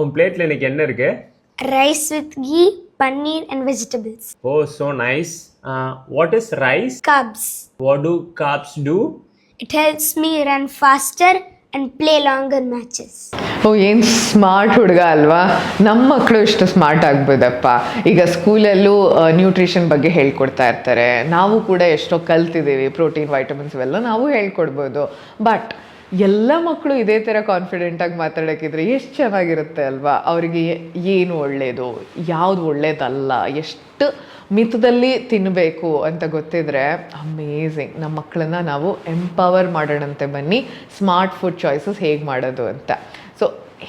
உன் பிளேட்ல இன்னைக்கு என்ன இருக்கு? Rice with ghee, paneer and vegetables. Oh, so nice. What is rice? Carbs. What do carbs do? It helps me run faster and play longer matches. ಏನು smart ಹುಡುಗ ಅಲ್ವಾ. ನಮ್ಮ ಮಕ್ಕಳು ಇಷ್ಟು ಸ್ಮಾರ್ಟ್ ಆಗ್ಬೋದಪ್ಪ. ಈಗ ಸ್ಕೂಲಲ್ಲೂ ನ್ಯೂಟ್ರಿಷನ್ ಬಗ್ಗೆ ಹೇಳ್ಕೊಡ್ತಾ ಇರ್ತಾರೆ, ನಾವು ಕೂಡ ಎಷ್ಟೋ ಕಲ್ತಿದ್ದೀವಿ, ಪ್ರೋಟೀನ್ ವೈಟಮಿನ್ಸ್ ಇವೆಲ್ಲ ನಾವು ಹೇಳ್ಕೊಡ್ಬೋದು. ಬಟ್ ಎಲ್ಲ ಮಕ್ಕಳು ಇದೇ ಥರ ಕಾನ್ಫಿಡೆಂಟಾಗಿ ಮಾತಾಡೋಕ್ಕಿದ್ರೆ ಎಷ್ಟು ಚೆನ್ನಾಗಿರುತ್ತೆ ಅಲ್ವಾ. ಅವರಿಗೆ ಏನು ಒಳ್ಳೆಯದು, ಯಾವುದು ಒಳ್ಳೇದಲ್ಲ, ಎಷ್ಟು ಮಿತದಲ್ಲಿ ತಿನ್ನಬೇಕು ಅಂತ ಗೊತ್ತಿದ್ರೆ ಅಮೇಝಿಂಗ್. ನಮ್ಮ ಮಕ್ಕಳನ್ನ ನಾವು ಎಂಪವರ್ ಮಾಡೋಣಂತೆ ಬನ್ನಿ, ಸ್ಮಾರ್ಟ್ ಫುಡ್ ಚಾಯ್ಸಸ್ ಹೇಗೆ ಮಾಡೋದು ಅಂತ. ಸೊ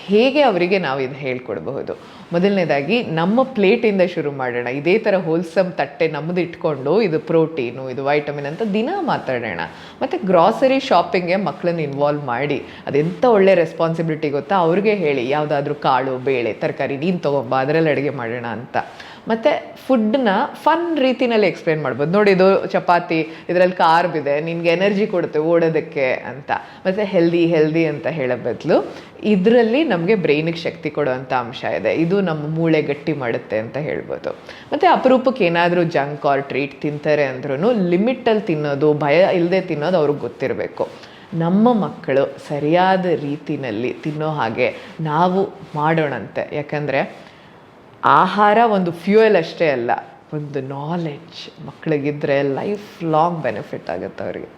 ಹೇಗೆ ಅವರಿಗೆ ನಾವು ಇದು ಹೇಳ್ಕೊಡ್ಬಹುದು? ಮೊದಲನೇದಾಗಿ ನಮ್ಮ ಪ್ಲೇಟಿಂದ ಶುರು ಮಾಡೋಣ. ಇದೇ ಥರ ಹೋಲ್ಸಮ್ ತಟ್ಟೆ ನಮ್ಮದು ಇಟ್ಕೊಂಡು ಇದು ಪ್ರೋಟೀನು, ಇದು ವೈಟಮಿನ್ ಅಂತ ದಿನ ಮಾತಾಡೋಣ. ಮತ್ತು ಗ್ರಾಸರಿ ಶಾಪಿಂಗ್ಗೆ ಮಕ್ಕಳನ್ನ ಇನ್ವಾಲ್ವ್ ಮಾಡಿ, ಅದೆಂಥ ಒಳ್ಳೆ ರೆಸ್ಪಾನ್ಸಿಬಿಲಿಟಿ ಗೊತ್ತಾ. ಅವ್ರಿಗೆ ಹೇಳಿ ಯಾವುದಾದ್ರೂ ಕಾಳು, ಬೇಳೆ, ತರಕಾರಿ ನೀನು ತೊಗೊಂಬ, ಅದರಲ್ಲಿ ಅಡುಗೆ ಮಾಡೋಣ ಅಂತ. ಮತ್ತು ಫುಡ್ನ ಫನ್ ರೀತಿನಲ್ಲಿ ಎಕ್ಸ್ಪ್ಲೇನ್ ಮಾಡ್ಬೋದು. ನೋಡಿ, ಇದು ಚಪಾತಿ, ಇದರಲ್ಲಿ ಕಾರ್ಬ್ ಇದೆ, ನಿನಗೆ ಎನರ್ಜಿ ಕೊಡುತ್ತೆ ಓಡೋದಕ್ಕೆ ಅಂತ. ಮತ್ತು ಹೆಲ್ದಿ ಅಂತ ಹೇಳೋ ಬದಲು ಇದರಲ್ಲಿ ನಮಗೆ ಬ್ರೈನಿಗೆ ಶಕ್ತಿ ಕೊಡುವಂಥ ಅಂಶ ಇದೆ, ಇದು ನಮ್ಮ ಮೂಳೆ ಗಟ್ಟಿ ಮಾಡುತ್ತೆ ಅಂತ ಹೇಳ್ಬೋದು. ಮತ್ತು ಅಪರೂಪಕ್ಕೆ ಏನಾದರೂ ಜಂಕ್ ಆರ್ ಟ್ರೀಟ್ ತಿಂತಾರೆ ಅಂದ್ರೂ ಲಿಮಿಟಲ್ಲಿ ತಿನ್ನೋದು, ಭಯ ಇಲ್ಲದೆ ತಿನ್ನೋದು ಅವ್ರಿಗೆ ಗೊತ್ತಿರಬೇಕು. ನಮ್ಮ ಮಕ್ಕಳು ಸರಿಯಾದ ರೀತಿಯಲ್ಲಿ ತಿನ್ನೋ ಹಾಗೆ ನಾವು ಮಾಡೋಣಂತೆ. ಯಾಕಂದರೆ ಆಹಾರ ಒಂದು ಫ್ಯೂಯಲ್ ಅಷ್ಟೇ ಅಲ್ಲ, ಒಂದು ನಾಲೆಡ್ಜ್ ಮಕ್ಕಳಿಗಿದ್ರೆ ಲೈಫ್ ಲಾಂಗ್ ಬೆನಿಫಿಟ್ ಆಗುತ್ತೆ ಅವರಿಗೆ.